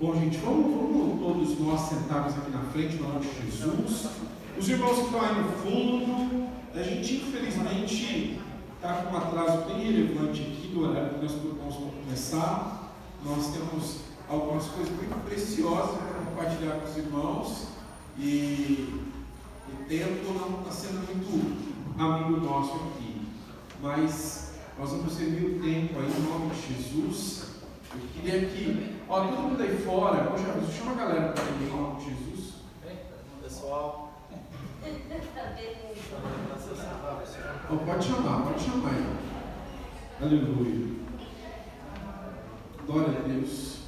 Bom, gente, vamos todos nós sentarmos aqui na frente, no nome de Jesus. Os irmãos que estão aí no fundo, a gente infelizmente está com um atraso bem relevante aqui do horário que nós propomos para começar. Nós temos algumas coisas muito preciosas para compartilhar com os irmãos e o tempo não está sendo muito amigo nosso aqui, mas nós vamos servir o tempo aí em nome de Jesus. Eu queria que, todo mundo aí fora, poxa, chama a galera para mim em nome de Jesus. Pessoal. Pode chamar aí. Aleluia. Glória a Deus.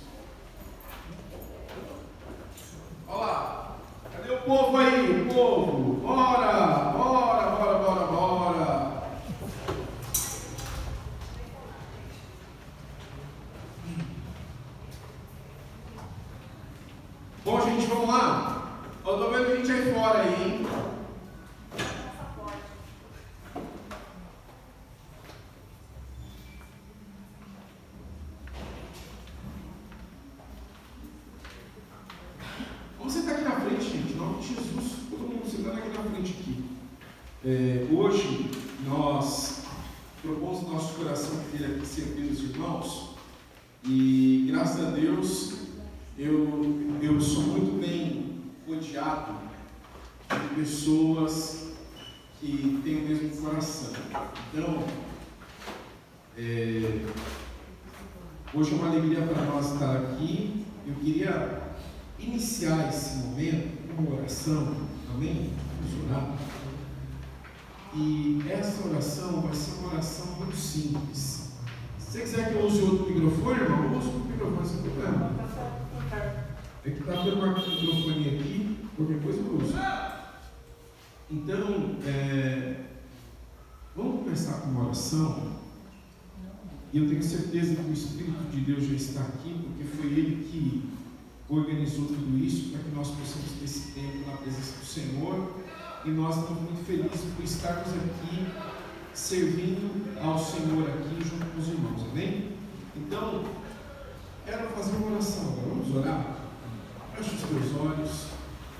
Olha lá. Cadê o povo aí? O povo. Bora. Bom, gente, vamos lá. Eu tô vendo gente aí fora aí, hein? Vamos sentar aqui na frente, gente, em nome de Jesus. Todo mundo sentando aqui na frente aqui. Hoje nós propomos no nosso coração vir aqui servir os irmãos e graças a Deus eu sou muito bem rodeado de pessoas que têm o mesmo coração. Então, hoje é uma alegria para nós estar aqui. Eu queria iniciar esse momento com uma oração, amém? Vamos orar. E essa oração vai ser uma oração muito simples. Se você quiser que eu use outro microfone, irmão, use outro microfone, sem problema. É que está tendo uma microfone aqui, qualquer coisa eu uso. Então, vamos começar com uma oração. E eu tenho certeza que o Espírito de Deus já está aqui, porque foi Ele que organizou tudo isso para que nós possamos ter esse tempo na presença do Senhor. E nós estamos muito felizes por estarmos aqui servindo ao Senhor aqui junto com os irmãos, amém? Então, quero fazer uma oração agora. Vamos orar? Feche os teus olhos,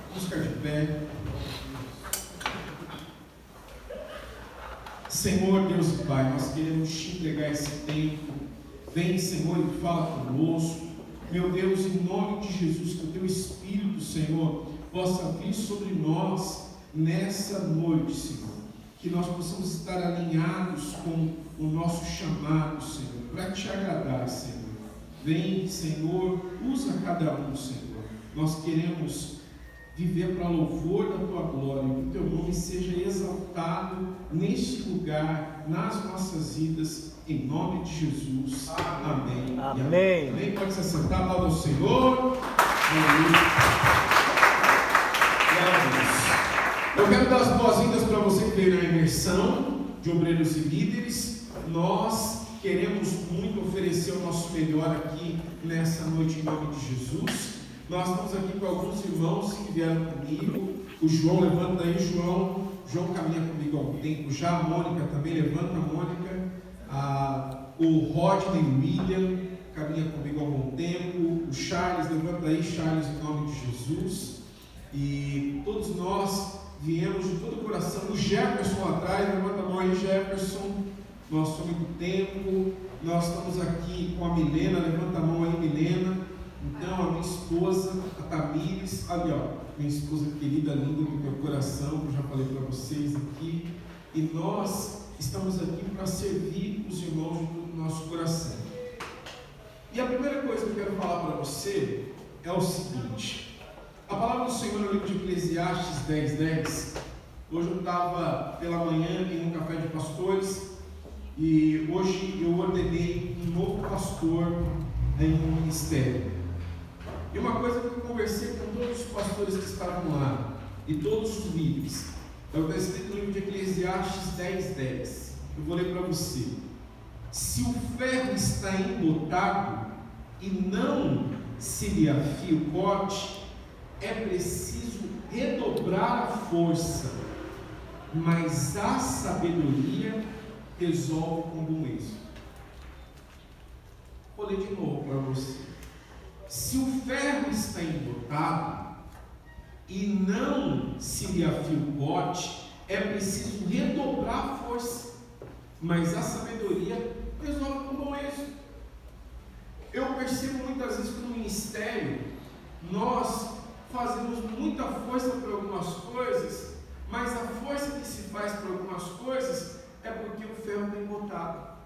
vamos ficar de pé. Senhor, Deus e Pai, nós queremos te entregar esse tempo. Vem, Senhor, e fala conosco. Meu Deus, em nome de Jesus, que o teu Espírito, Senhor, possa vir sobre nós nessa noite, Senhor. Que nós possamos estar alinhados com o nosso chamado, Senhor, para te agradar, Senhor. Vem, Senhor, usa cada um, Senhor. Nós queremos viver para louvor da tua glória, que o teu nome seja exaltado neste lugar, nas nossas vidas, em nome de Jesus. Amém. Amém. Amém. Pode se assentar, aplauda ao Senhor. Eu quero dar as boas-vindas para você que veio na imersão de obreiros e líderes. Nós queremos muito oferecer o nosso melhor aqui nessa noite em nome de Jesus. Nós estamos aqui com alguns irmãos que vieram comigo. O João, levanta aí, João. João caminha comigo há um tempo já. A Mônica também, levanta a Mônica. O Rodney William caminha comigo há algum tempo. O Charles, levanta aí, Charles, em nome de Jesus. E todos nós viemos de todo o coração. O Jefferson atrás, levanta a mão aí, Jefferson. Nós somos muito tempo. Nós estamos aqui com a Milena, levanta a mão aí, Milena. Então, a minha esposa, a Tamires, ali ó, minha esposa querida, linda do meu coração, que eu já falei para vocês aqui, e nós estamos aqui para servir os irmãos de todo o nosso coração. E a primeira coisa que eu quero falar para você é o seguinte: a palavra do Senhor no livro de Eclesiastes 10:10. Hoje eu estava pela manhã em um café de pastores, e hoje eu ordenei um novo pastor em um ministério. E uma coisa que eu conversei com todos os pastores que estavam lá, e todos os líderes, é o que está escrito no livro de Eclesiastes 10:10. Eu vou ler para você. Se o ferro está embotado e não se lhe afia o corte, é preciso redobrar a força, mas a sabedoria resolve com bom êxito. Vou ler de novo para você. Se o ferro está embotado e não se lhe afia o bote, é preciso redobrar a força, mas a sabedoria resolve com bom êxito. Eu percebo muitas vezes que no ministério nós fazemos muita força para algumas coisas, mas a força que se faz para algumas coisas é porque o ferro está embotado,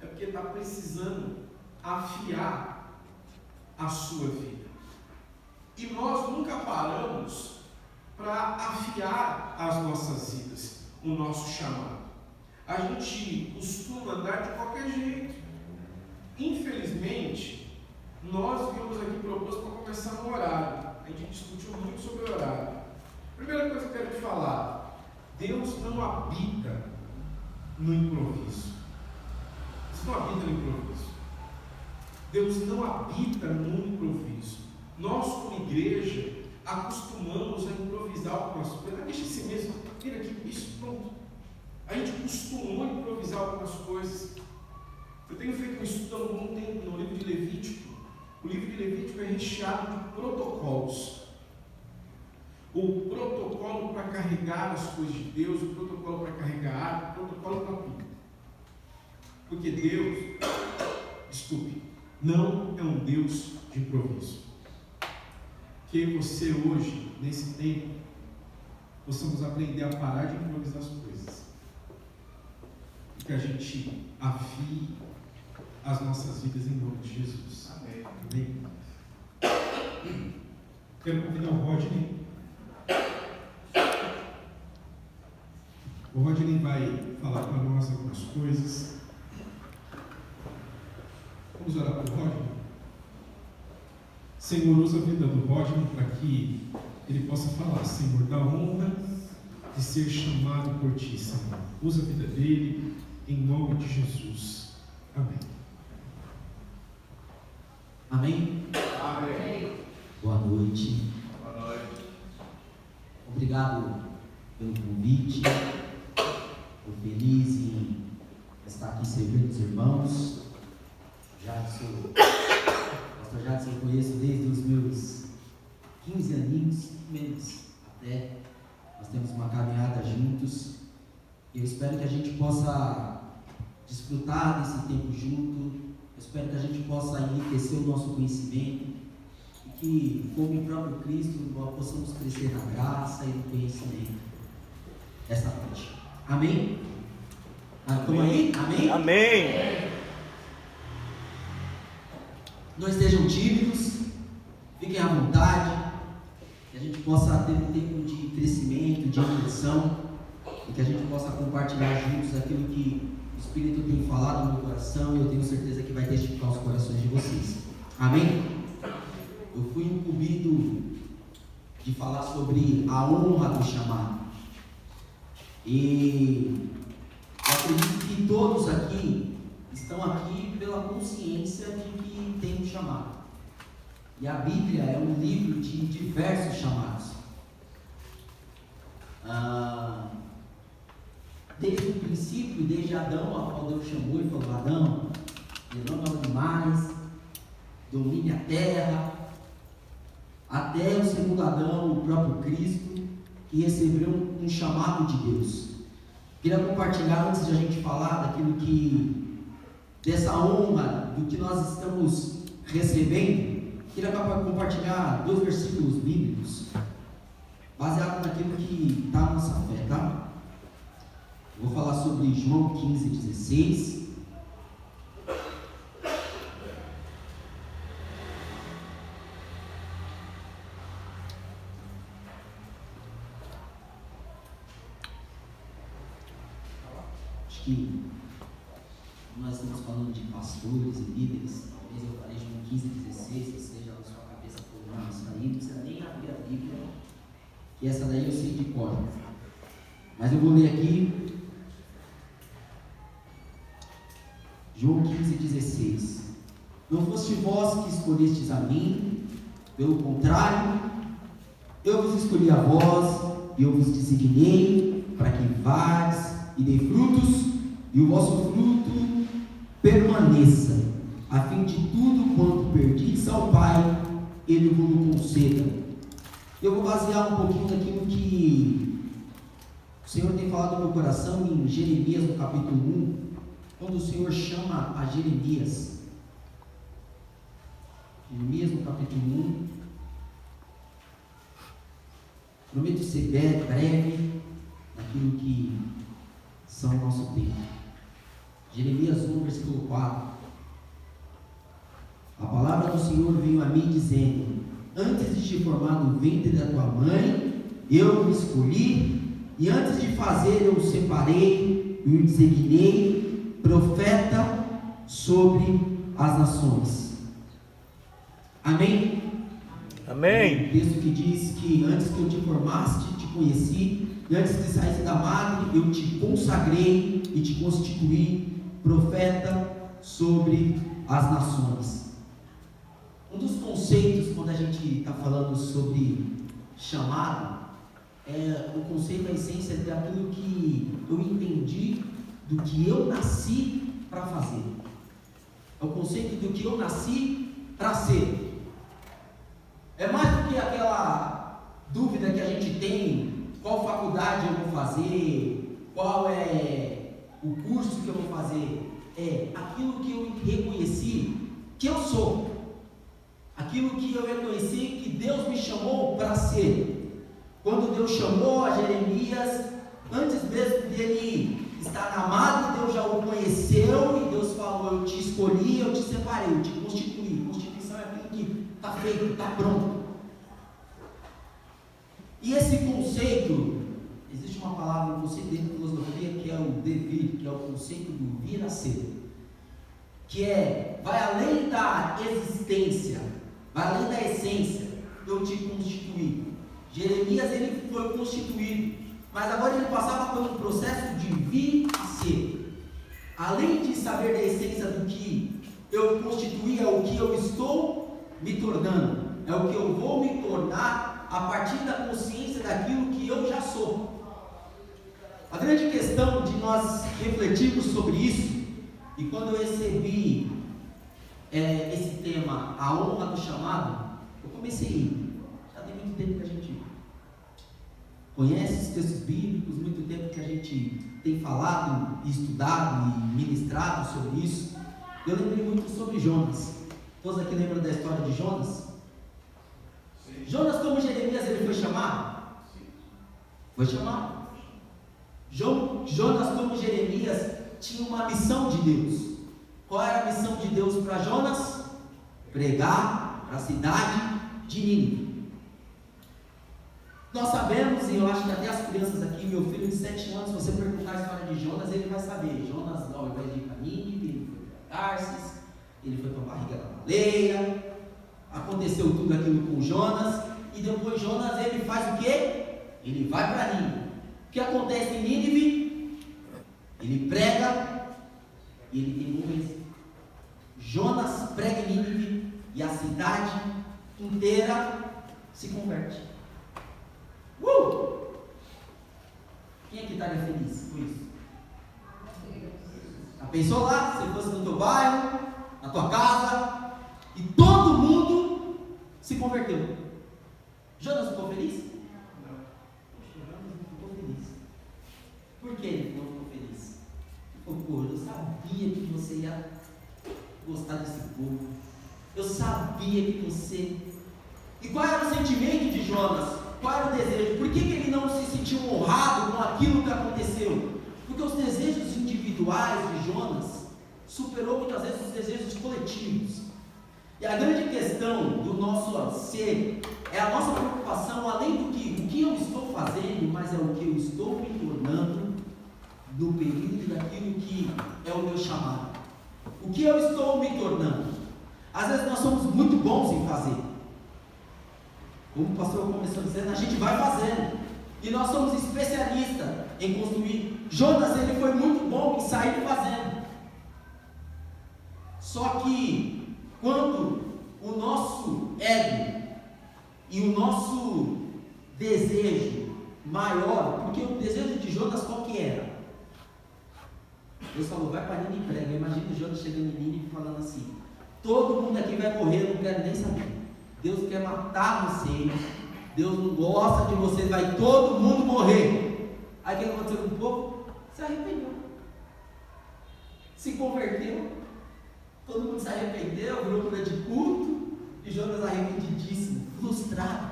é porque está precisando afiar a sua vida. E nós nunca paramos para afiar as nossas vidas, o nosso chamado. A gente costuma andar de qualquer jeito. Infelizmente, nós viemos aqui proposto para conversar no horário. A gente discutiu muito sobre o horário. Primeira coisa que eu quero te falar: Deus não habita no improviso. Deus não habita no improviso. Deus não habita no improviso. Nós, como igreja, acostumamos a improvisar algumas coisas. Deixa esse mesmo, vira aqui, isso, pronto. A gente costumou improvisar algumas coisas. Eu tenho feito um estudo há algum tempo no livro de Levítico. O livro de Levítico é recheado de protocolos. O protocolo para carregar as coisas de Deus, o protocolo para carregar a arca, o protocolo para tudo. Porque Deus, não é um Deus de improviso. Que você hoje, nesse tempo, possamos aprender a parar de improvisar as coisas. E que a gente afie as nossas vidas em nome de Jesus. Amém. Amém. Quero convidar o Rodney. O Rodney vai falar para nós algumas coisas. Vamos orar para o Rodney? Senhor, usa a vida do Rodney para que ele possa falar, Senhor, da honra de ser chamado por Ti, Senhor. Usa a vida dele em nome de Jesus. Amém. Amém? Amém. Boa noite. Boa noite. Obrigado pelo convite. Estou feliz em estar aqui servindo os irmãos. Pastor Jadson eu conheço desde os meus 15 aninhos, menos até. Nós temos uma caminhada juntos. Eu espero que a gente possa desfrutar desse tempo junto. Eu espero que a gente possa enriquecer o nosso conhecimento e que, como o próprio Cristo, nós possamos crescer na graça e no conhecimento essa noite. Amém? Estão aí? Amém? Amém. Não estejam tímidos, fiquem à vontade, que a gente possa ter um tempo de crescimento, de imersão, e que a gente possa compartilhar juntos aquilo que o Espírito tem falado no meu coração, e eu tenho certeza que vai testificar os corações de vocês. Amém? Eu fui incumbido de falar sobre a honra do chamado. E eu acredito que todos aqui estão aqui pela consciência de que tem um chamado. E a Bíblia é um livro de diversos chamados. Desde o princípio, desde Adão, a qual Deus chamou e falou: Adão, levanta os animais, domine a terra, até o segundo Adão, o próprio Cristo, que recebeu um chamado de Deus. Queria compartilhar, antes de a gente falar dessa honra, do que nós estamos recebendo, queria compartilhar 2 versículos bíblicos, baseado naquilo que está na nossa fé, tá? Vou falar sobre João 15:16. Acho que nós estamos falando de pastores e líderes. Talvez eu falei João 15:16, ou seja, na sua cabeça por isso aí, não precisa nem abrir a Bíblia, que essa daí eu sei de cor. Mas eu vou ler aqui João 15:16. Não foste vós que escolhestes a mim, pelo contrário, eu vos escolhi a vós, e eu vos designei para que vades e dê frutos, e o vosso fruto permaneça, a fim de tudo quanto perdiz ao Pai, Ele vos conceda. Eu vou basear um pouquinho naquilo que o Senhor tem falado no meu coração em Jeremias, no capítulo 1, quando o Senhor chama a Jeremias. Jeremias, no capítulo 1. Prometo ser breve naquilo que são o nosso tempo. Jeremias 1, versículo 4. A palavra do Senhor veio a mim dizendo: antes de te formar no ventre da tua mãe, eu o escolhi, e antes de fazer eu o separei e o designei profeta sobre as nações. Amém? Amém. O texto que diz que antes que eu te formasse, te conheci, e antes de saísse da madre, eu te consagrei e te constituí profeta sobre as nações. Um dos conceitos, quando a gente está falando sobre chamado, é o conceito, a essência daquilo que eu entendi do que eu nasci para fazer. É o conceito do que eu nasci para ser. É mais do que aquela dúvida que a gente tem, qual faculdade eu vou fazer, qual é o curso que eu vou fazer. É aquilo que eu reconheci que eu sou. Aquilo que eu reconheci que Deus me chamou para ser. Quando Deus chamou a Jeremias, antes mesmo dele estar na madre, Deus já o conheceu e Deus falou: eu te escolhi, eu te separei, eu te constituí. Constituição é aquilo que está feito, está pronto. E esse conceito, existe uma palavra, um conceito dentro da filosofia que é o devir, que é o conceito do vir a ser, que vai além da existência, vai além da essência. Eu te constituí. Jeremias, ele foi constituído, mas agora ele passava por um processo de vir a ser. Além de saber da essência do que eu constituí, é o que eu estou me tornando, é o que eu vou me tornar a partir da consciência daquilo que eu já sou. A grande questão de nós refletirmos sobre isso, e quando eu recebi esse tema, a honra do chamado, eu comecei, já tem muito tempo que a gente conhece os textos bíblicos, muito tempo que a gente tem falado, estudado e ministrado sobre isso. Eu lembrei muito sobre Jonas. Todos aqui lembram da história de Jonas? Sim. Jonas, como Jeremias, ele foi chamado? Sim. Foi chamado. Jonas, como Jeremias, tinha uma missão de Deus. Qual era a missão de Deus para Jonas? Pregar para a cidade de Nínive. Nós sabemos, e eu acho que até as crianças aqui, meu filho de 7 anos, se você perguntar a história de Jonas, ele vai saber. Jonas, ao invés de ir para Nínive, ele foi para Tarsis, ele foi para a barriga da baleia, aconteceu tudo aquilo com Jonas, e depois Jonas, ele faz o quê? Ele vai para Nínive. O que acontece em Nínive? Ele prega e ele tem um êxito. Jonas prega em Nínive e a cidade inteira se converte. Quem é que estaria feliz com isso? Já pensou lá, se fosse no teu bairro, na tua casa, e todo mundo se converteu? Jonas ficou feliz? Não. Jonas não ficou feliz. Por que ele não ficou feliz? Pô, eu sabia que você ia gostar desse povo. Eu sabia que você... E qual era o sentimento de Jonas? Qual era o desejo? Por que ele não se sentiu honrado com aquilo que aconteceu? Porque os desejos individuais de Jonas superou muitas vezes os desejos coletivos. E a grande questão do nosso ser é a nossa preocupação, além do que o que eu estou fazendo, mas é o que eu estou me tornando no período daquilo que é o meu chamado. O que eu estou me tornando? Às vezes nós somos muito bons em fazer. Como o pastor começou dizendo, a gente vai fazendo. E nós somos especialistas em construir. Jonas, ele foi muito bom em sair fazendo. Só que, quando o nosso ego e o nosso desejo maior, porque o desejo de Jonas qual que era? Deus falou, vai para Nínive e prega. Imagina Jonas chegando em Nínive e falando assim: Todo mundo aqui vai morrer, eu não quero nem saber. Deus quer matar vocês. Deus não gosta de vocês, vai todo mundo morrer. Aí o que aconteceu com o povo? Se arrependeu. Se converteu. Todo mundo se arrependeu, virou cura de culto. E Jonas arrependidíssimo, frustrado.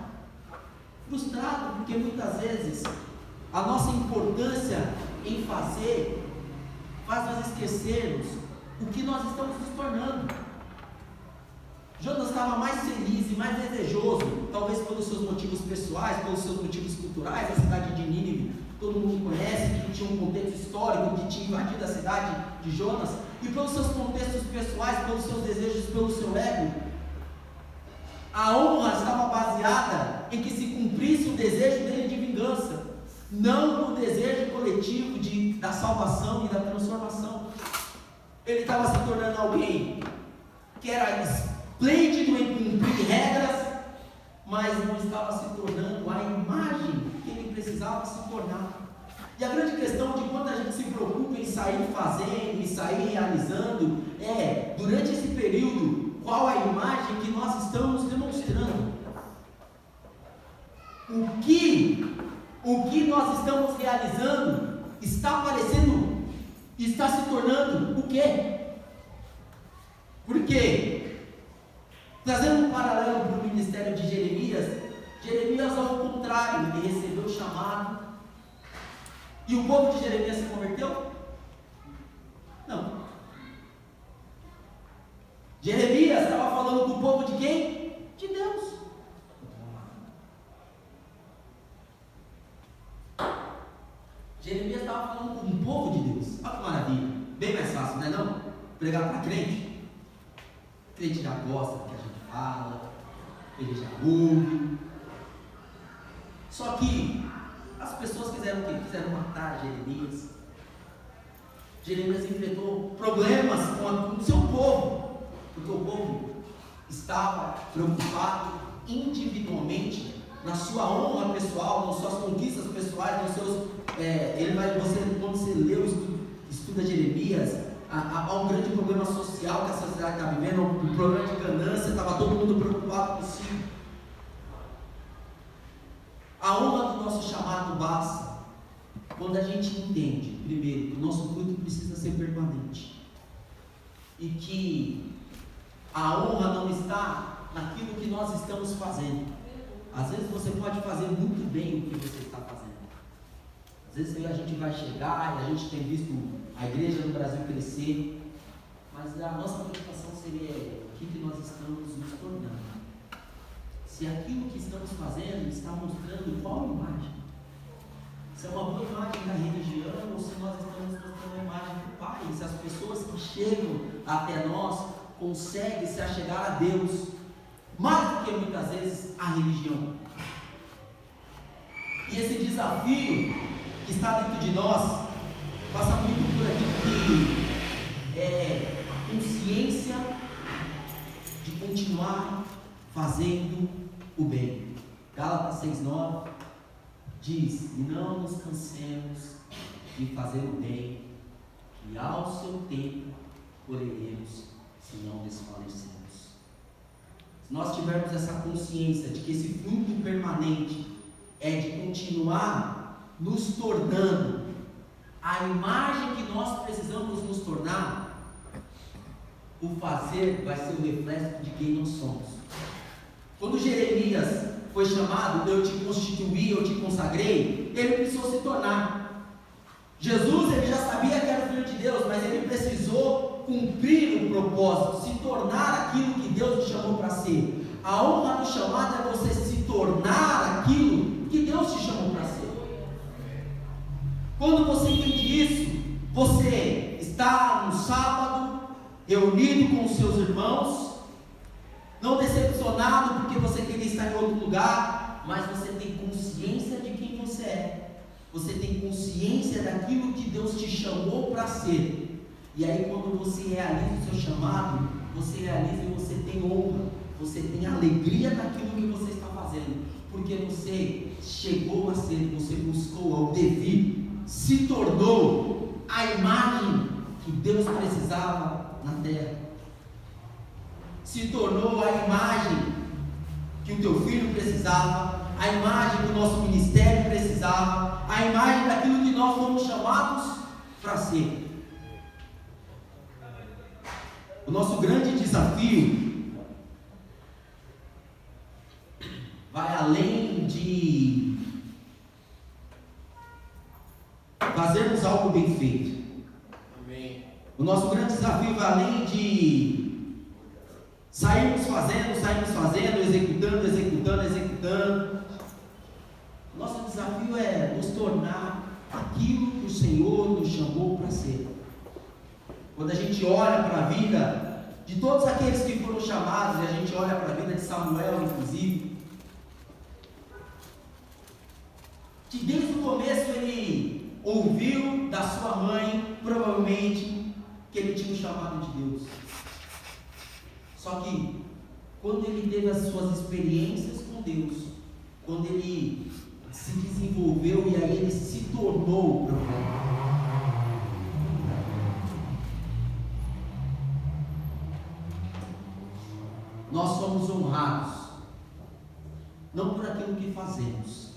Frustrado, porque muitas vezes a nossa importância em fazer faz nós esquecermos o que nós estamos nos tornando. Jonas estava mais feliz e mais desejoso, talvez pelos seus motivos pessoais, pelos seus motivos culturais. A cidade de Nínive, todo mundo conhece, que tinha um contexto histórico, que tinha invadido a cidade de Jonas, e pelos seus contextos pessoais, pelos seus desejos, pelo seu ego. A honra estava baseada em que se cumprisse o desejo dele de vingança, não no desejo coletivo da salvação e da transformação. Ele estava se tornando alguém que era esplêndido em cumprir regras, mas não estava se tornando a imagem que ele precisava se tornar. E a grande questão de quando a gente se preocupa em sair fazendo e sair realizando é, durante esse período, qual a imagem que nós estamos demonstrando? O que nós estamos realizando está aparecendo, está se tornando o quê? Por quê? Trazendo um paralelo para o ministério de Jeremias ao contrário, ele recebeu o chamado, e o povo de Jeremias se converteu? Não. Jeremias estava falando com o povo de quem? De Deus. Jeremias estava falando com o povo de Deus. Olha que maravilha, bem mais fácil, não é não? Pregar para crente. Crente já gosta do que a gente fala, ele já ouve. Só que as pessoas fizeram o quê? Quiseram matar Jeremias. Jeremias enfrentou problemas com o seu povo, porque o povo estava preocupado individualmente na sua honra pessoal, nas suas conquistas pessoais, nos seus. Quando você lê estuda Jeremias, há um grande problema social que a sociedade está vivendo, um problema de ganância, estava todo mundo preocupado com si. A honra do nosso chamado basta quando a gente entende, primeiro, que o nosso culto precisa ser permanente e que a honra não está naquilo que nós estamos fazendo. Às vezes você pode fazer muito bem o que você está fazendo. Às vezes a gente vai chegar e a gente tem visto a igreja no Brasil crescer, mas a nossa preocupação seria o que nós estamos nos tornando. Se aquilo que estamos fazendo está mostrando qual imagem. Se é uma boa imagem da religião ou se nós estamos mostrando a imagem do Pai. Se as pessoas que chegam até nós conseguem se achegar a Deus mais do que muitas vezes a religião. E esse desafio que está dentro de nós passa muito por aquilo que é a consciência de continuar fazendo o bem. Gálatas 6,9 diz: não nos cansemos de fazer o bem, e ao seu tempo colheremos, se não desfalecermos. Se nós tivermos essa consciência de que esse fruto permanente é de continuar nos tornando a imagem que nós precisamos nos tornar, o fazer vai ser o reflexo de quem nós somos. Quando Jeremias foi chamado, eu te constituí, eu te consagrei, ele precisou se tornar. Jesus, ele já sabia que era o Filho de Deus, mas ele precisou cumprir o propósito, se tornar aquilo que Deus te chamou para ser. A honra do chamado é você se tornar aquilo que Deus te chamou para ser. Quando você entende isso, você está no sábado, reunido com os seus irmãos, não decepcionado porque você queria estar em outro lugar, mas você tem consciência de quem você é. Você tem consciência daquilo que Deus te chamou para ser. E aí quando você realiza o seu chamado, você realiza e você tem honra, você tem alegria naquilo que você está fazendo, porque você chegou a ser, você buscou ao devido, se tornou a imagem que Deus precisava na terra. se tornou a imagem que o teu filho precisava, a imagem que o nosso ministério precisava, a imagem daquilo que nós fomos chamados para ser. O nosso grande desafio vai além de fazermos algo bem feito. Amém. O nosso grande desafio vai além de sairmos fazendo, executando. O nosso desafio é nos tornar aquilo que o Senhor nos chamou para ser. Quando a gente olha para a vida de todos aqueles que foram chamados, e a gente olha para a vida de Samuel, inclusive, que desde o começo ele ouviu da sua mãe, provavelmente, que ele tinha um chamado de Deus. Só que, quando ele teve as suas experiências com Deus, quando ele se desenvolveu e aí ele se tornou profeta. Nós somos honrados, não por aquilo que fazemos.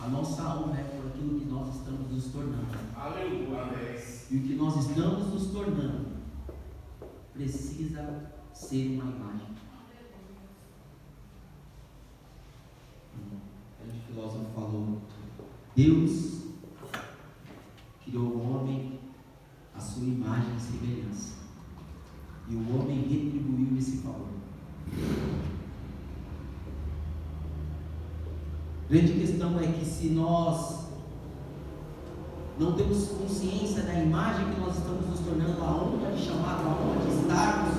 A nossa honra é por aquilo que nós estamos nos tornando. Aleluia. E o que nós estamos nos tornando precisa ser uma imagem. O grande filósofo falou: Deus criou o homem à sua imagem e semelhança, e o homem retribuiu esse favor. A grande questão é que se nós não temos consciência da imagem que nós estamos nos tornando, a honra de chamar, a honra de estarmos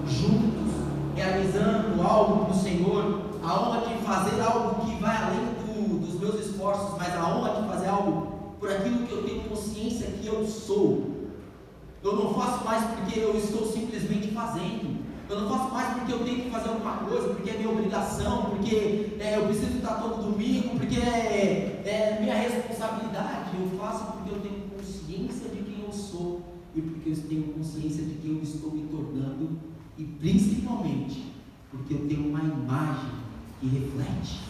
juntos, realizando algo para o Senhor, a honra de fazer algo que vai além dos meus esforços, mas a honra de fazer algo por aquilo que eu tenho consciência que eu sou. Eu não faço mais porque eu estou simplesmente fazendo. Eu não faço mais porque eu tenho que fazer alguma coisa, porque é minha obrigação, porque eu preciso estar todo domingo, porque é minha responsabilidade. Eu faço porque eu tenho consciência de quem eu sou e porque eu tenho consciência de quem eu estou me tornando, e principalmente porque eu tenho uma imagem que reflete.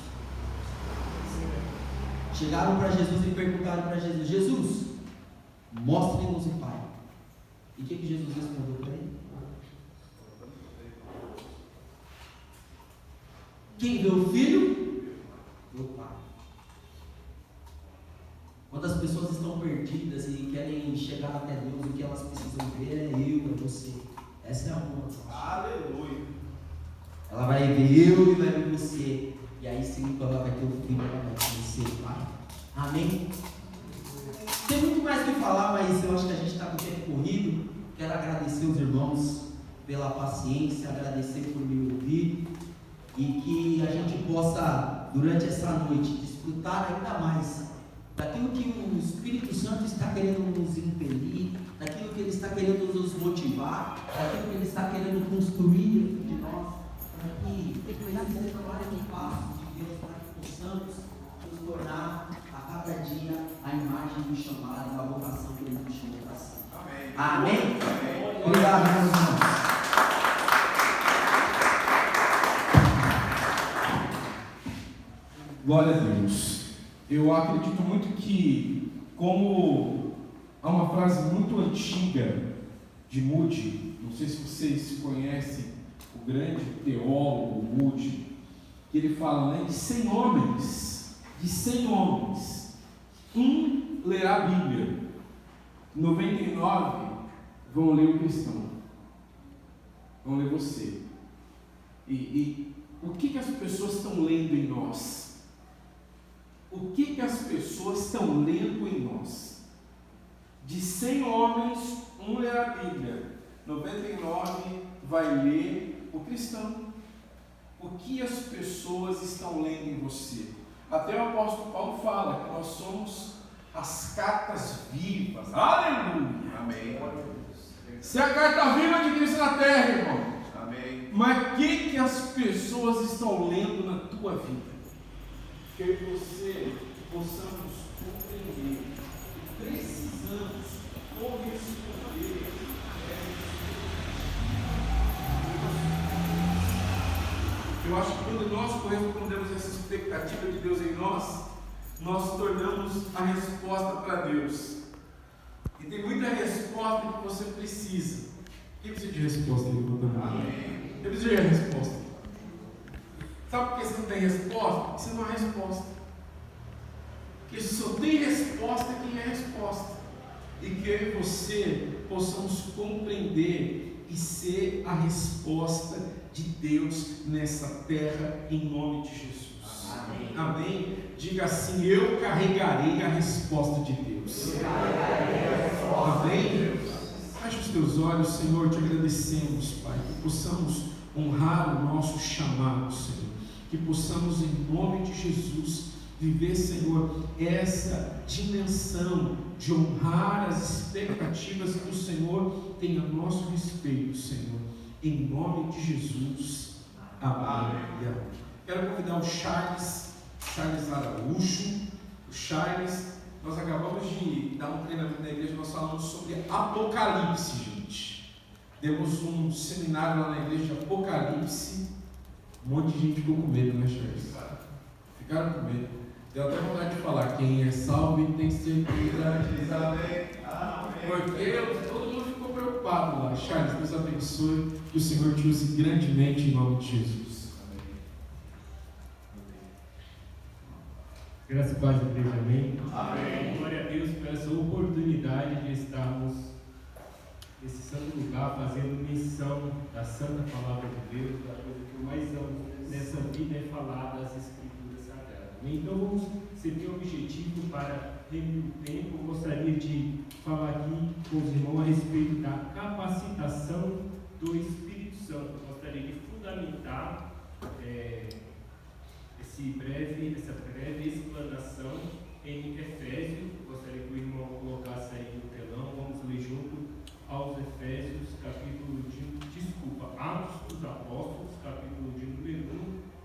Chegaram para Jesus e perguntaram para Jesus: Jesus, mostre-nos o Pai. E o que Jesus respondeu para ele? Quem vê o Filho, vê o Pai. Quando as pessoas estão perdidas e querem chegar até Deus, o que elas precisam ver é eu, é você. Essa é a honra. Aleluia. Ela vai ver eu e vai ver você. E aí sim, quando ela vai ter o Filho, ela vai conhecer o Pai. Amém? Tem muito mais o que falar, mas eu acho que a gente está com o tempo corrido. Quero agradecer os irmãos pela paciência, agradecer por me ouvir, e que a gente possa, durante essa noite, desfrutar ainda mais daquilo que o Espírito Santo está querendo nos impelir, daquilo que Ele está querendo nos motivar, daquilo que Ele está querendo construir dentro de nós, para que esse seja mais um passo de Deus, para que possamos nos tornar a cada dia a imagem do chamado, da vocação que Ele nos chamou para ser. Amém? Amém? Obrigado, meus irmãos. Glória a Deus. Eu acredito muito que, como há uma frase muito antiga de Moody, não sei se vocês conhecem o grande teólogo Moody, que ele fala, né, de 100 homens, um lerá a Bíblia, 99 vão ler o cristão, vão ler você. E o que as pessoas estão lendo em nós? O que as pessoas estão lendo em nós? De 100 homens, um lerá a Bíblia, 99 vai ler o cristão. O que as pessoas estão lendo em você? Até o apóstolo Paulo fala que nós somos as cartas vivas. Aleluia! Amém. Se a carta viva de Cristo na terra, irmão. Amém. Mas o que as pessoas estão lendo na tua vida? Que eu e você possamos compreender que precisamos corresponder a Eu acho que quando nós correspondemos a essa expectativa de Deus em nós, nós tornamos a resposta para Deus. E tem muita resposta que você precisa. Quem precisa de resposta? Levanta a mão. Eu preciso de resposta. Sabe por que você não tem resposta? Porque você não há resposta. Porque só tem resposta quem é resposta. E que eu e você possamos compreender e ser a resposta de Deus nessa terra, em nome de Jesus. Amém. Amém? Diga assim: eu carregarei a resposta de Deus. Amém? Feche os teus olhos, Senhor, te agradecemos, Pai, que possamos honrar o nosso chamado, Senhor, que possamos, em nome de Jesus, viver, Senhor, essa dimensão de honrar as expectativas que o Senhor tem a nosso respeito, Senhor, em nome de Jesus. Amém. Quero convidar o Charles Araújo. O Charles, nós acabamos de dar um treinamento na igreja, nós falamos sobre Apocalipse, gente. Demos um seminário lá na igreja de Apocalipse. Um monte de gente ficou com medo, né, Charles? Ficaram com medo. Deu até vontade de falar: quem é salvo e tem certeza diz amém. Porque todo mundo ficou preocupado lá. Charles, Deus abençoe, que o Senhor te use grandemente em nome de Jesus. Graças a Deus, igreja, amém? Amém. Glória a Deus por essa oportunidade de estarmos nesse santo lugar, fazendo menção da santa palavra de Deus. A coisa que eu mais amo nessa vida é falar das Escrituras Sagradas. Então vamos seguir o objetivo para remir o tempo. Eu gostaria de falar aqui com os irmãos a respeito da capacitação do Espírito Santo. Eu gostaria de fundamentar essa breve explanação em Efésios. Gostaria que o irmão colocasse aí no telão. Vamos ler junto aos Efésios, Atos dos Apóstolos, capítulo de número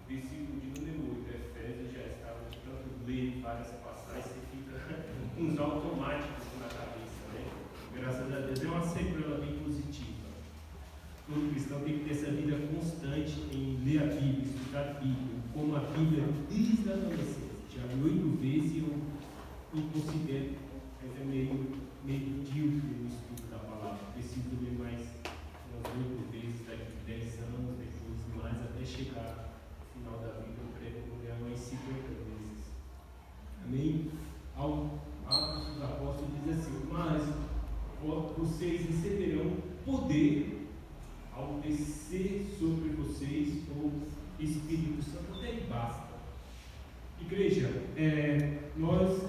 1, versículo de número 8. Efésios já estava de tanto ler várias passagens, você fica uns automáticos na cabeça, né? Graças a Deus é uma sequela bem positiva. Todo cristão tem que ter essa vida constante em ler a Bíblia, estudar a Bíblia, como a Bíblia desde a adolescência. Já li 8 vezes e eu me considero meio medíocre no estudo da palavra. Preciso ler mais umas 8 vezes, daqui 10 anos, depois mais, até chegar no final da vida. Eu pretendo ler umas 50 vezes. Amém? Atos dos Apóstolos diz assim: mas vocês receberão poder ao descer sobre vocês o Espírito Santo. Até aí basta. Igreja, nós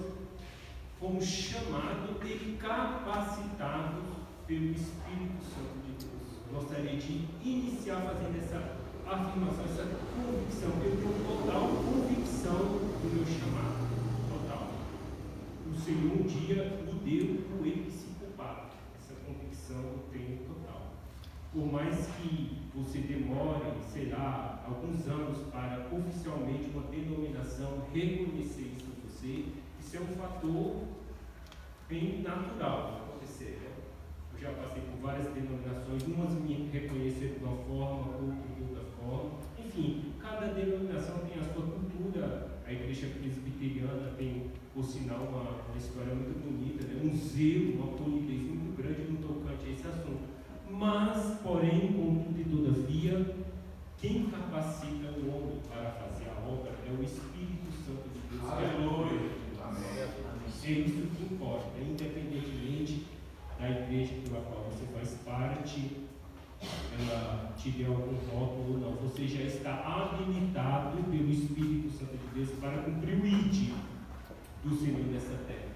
fomos chamados e capacitados pelo Espírito Santo de Deus. Eu gostaria de iniciar fazendo essa afirmação, essa convicção. Eu tenho total convicção do meu chamado. Total. O Senhor um dia me deu o episcopado. Essa convicção eu tenho total. Por mais que você demore, sei lá, alguns anos para oficialmente uma denominação reconhecer isso em você, isso é um fator bem natural de acontecer, né? Eu já passei por várias denominações, umas me reconheceram de uma forma, outras de outra forma. Enfim, cada denominação tem a sua cultura. A igreja presbiteriana tem, por sinal, uma história muito bonita, né? Um zelo, uma polidez muito grande no tocante a esse assunto. Mas, porém, contudo e todavia, quem capacita o homem para fazer a obra é o Espírito Santo de Deus. Aleluia. É isso que importa, independentemente da igreja pela qual você faz parte, ela te deu algum rótulo ou não. Você já está habilitado pelo Espírito Santo de Deus para cumprir o ID do Senhor nessa terra.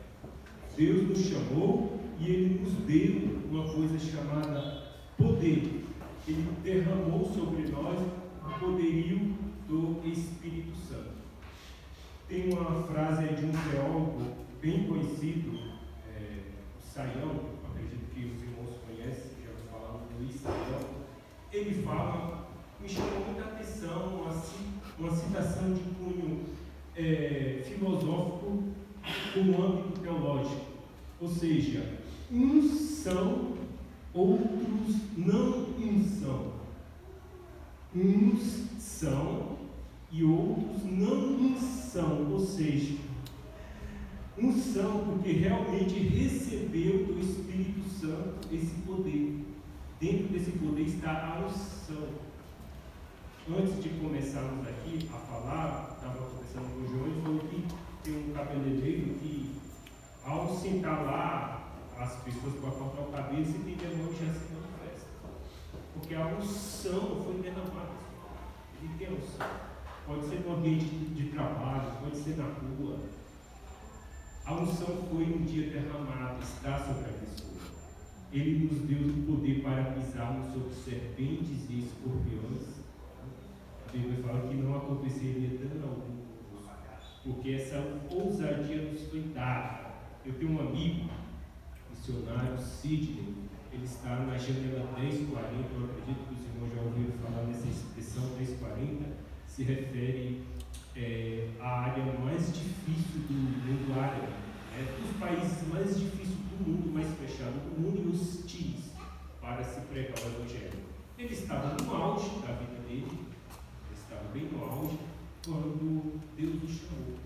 Deus nos chamou e Ele nos deu uma coisa chamada poder. Ele derramou sobre nós o poderio do Espírito Santo. Tem uma frase de um teólogo bem conhecido, Saião, acredito que os irmãos conhecem, já ouviram falar do Luiz Saião. Ele fala, me chamou muita atenção, uma citação de cunho filosófico com o âmbito teológico. Ou seja, uns são, outros não são. Uns são, e outros não são, ou seja, unção porque realmente recebeu do Espírito Santo esse poder. Dentro desse poder está a unção. Antes de começarmos aqui a falar, estava conversando com o João e falou que tem um cabeleireiro que, ao sentar lá as pessoas para cortar o cabelo, você tem demônio já se manifesta. Porque a unção foi derramada. Ele tem a unção. Pode ser no ambiente de trabalho, pode ser na rua. A unção foi um dia derramada, está sobre a pessoa. Ele nos deu o poder para pisarmos sobre serpentes e escorpiões. A Bíblia fala que não aconteceria dano algum conosco, porque essa ousadia nos foi dada. Eu tenho um amigo, missionário Sidney, ele está na janela 1040, eu acredito que os irmãos já ouviram falar nessa expressão 1040, se refere à área mais difícil do mundo árabe, dos países mais difíceis do mundo, mais fechado do mundo e hostis para se pregar o Evangelho. Ele estava no auge da vida dele, ele estava bem no auge, quando Deus o chamou.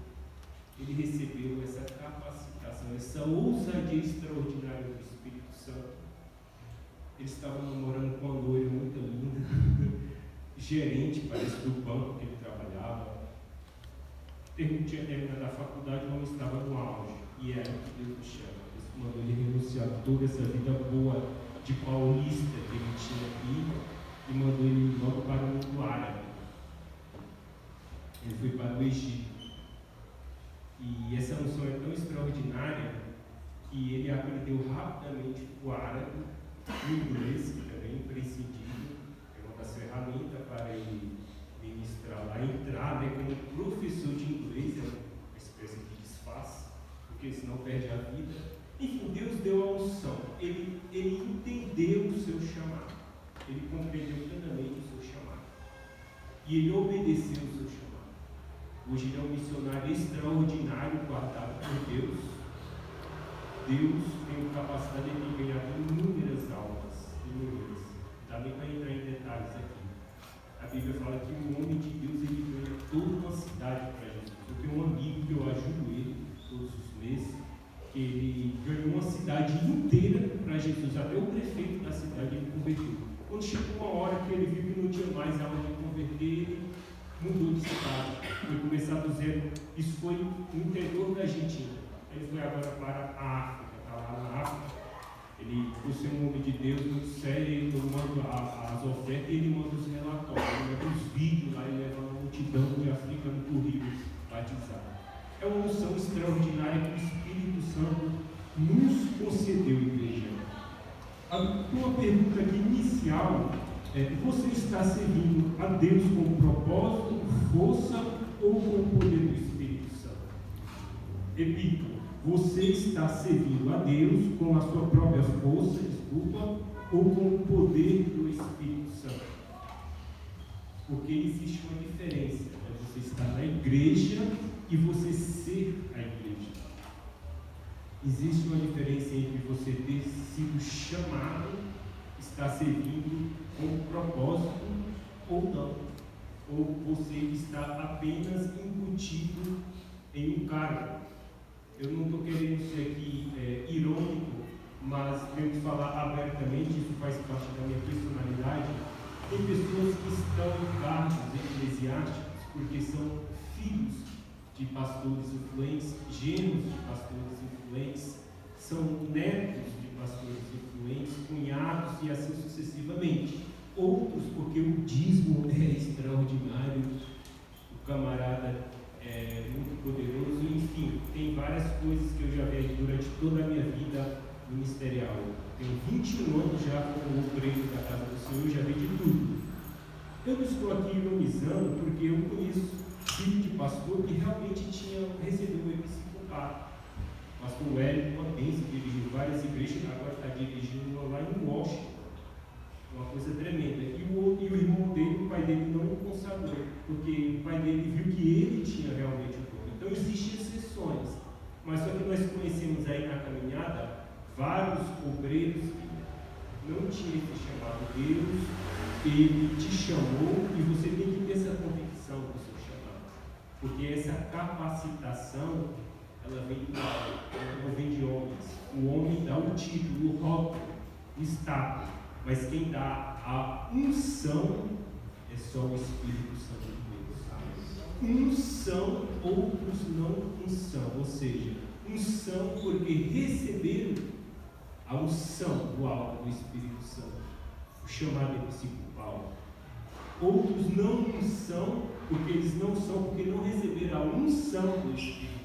Ele recebeu essa capacitação, essa ousadia extraordinária do Espírito Santo. Ele estava namorando com uma loira muito linda, gerente, parece, do banco que ele trabalhava. Tinha terminado a faculdade, não estava no auge. E era o que Deus o chama. Deus mandou ele renunciar toda essa vida boa de paulista que ele tinha aqui e mandou ele logo para o mundo árabe. Ele foi para o Egito. E essa unção é tão extraordinária que ele aprendeu rapidamente o árabe, o inglês, que também é imprescindível, é uma das ferramentas para ele ministrar lá, entrar como professor de inglês, é uma espécie de disfarce, porque senão perde a vida. Enfim, Deus deu a unção, ele entendeu o seu chamado, ele compreendeu plenamente o seu chamado, e ele obedeceu o seu chamado. Hoje ele é um missionário extraordinário, guardado por Deus. Deus tem a capacidade de ganhar inúmeras almas, inúmeras. Dá nem para entrar em detalhes aqui. A Bíblia fala que o homem de Deus ele ganha toda uma cidade para Jesus. Eu tenho um amigo que eu ajudo ele todos os meses, que ele ganhou uma cidade inteira para Jesus, até o prefeito da cidade ele converteu. Quando chegou uma hora que ele viu que não tinha mais aonde converter, ele mudou de cidade, foi começar do zero. Isso foi no interior da Argentina. Ele foi agora para a África, está lá na África. Ele, por ser um homem de Deus, muito sério, ele manda as ofertas e ele manda os relatórios, ele leva os vídeos lá e leva uma multidão de africanos para o Rio batizar. É uma unção extraordinária que o Espírito Santo nos concedeu, igreja. Uma pergunta aqui inicial é: você está servindo a Deus com propósito, força ou com o poder do Espírito Santo? Repito, você está servindo a Deus com a sua própria força, ou com o poder do Espírito Santo? Porque existe uma diferença, você estar na igreja e você ser a igreja. Existe uma diferença entre você ter sido chamado, estar servindo com propósito ou não, ou você está apenas embutido em um cargo. Eu não estou querendo ser aqui irônico, mas tenho que falar abertamente, isso faz parte da minha personalidade. Tem pessoas que estão em cargos eclesiásticos porque são filhos de pastores influentes, genros de pastores influentes, são netos de pastores influentes, cunhados e assim sucessivamente. Outros porque o dízimo é extraordinário, o camarada é muito poderoso, enfim, tem várias coisas que eu já vi durante toda a minha vida ministerial. Tenho 21 anos já como obreiro da casa do Senhor, já vi de tudo. Eu não estou aqui ironizando porque eu conheço filho de pastor que realmente recebeu um episcopado. Pastor Hélio, uma bênção, dirigiu várias igrejas, agora está dirigindo uma lá em Washington. Uma coisa tremenda. E o irmão dele, o pai dele não o consagrou, porque o pai dele viu que ele tinha realmente o dom. Então existem exceções, mas só que nós conhecemos aí na caminhada vários obreiros que não tinham esse chamado. Deus, ele te chamou e você tem que ter essa convicção do seu chamado. Porque essa capacitação, ela vem do alto, ela não vem de homens. O homem dá o título, o rótulo, o status, mas quem dá a unção é só o Espírito Santo de Deus. Unção, outros não unção, ou seja, unção porque receberam a unção do alto do Espírito Santo, o chamado episcopal. Outros não unção porque eles não são, porque não receberam a unção do Espírito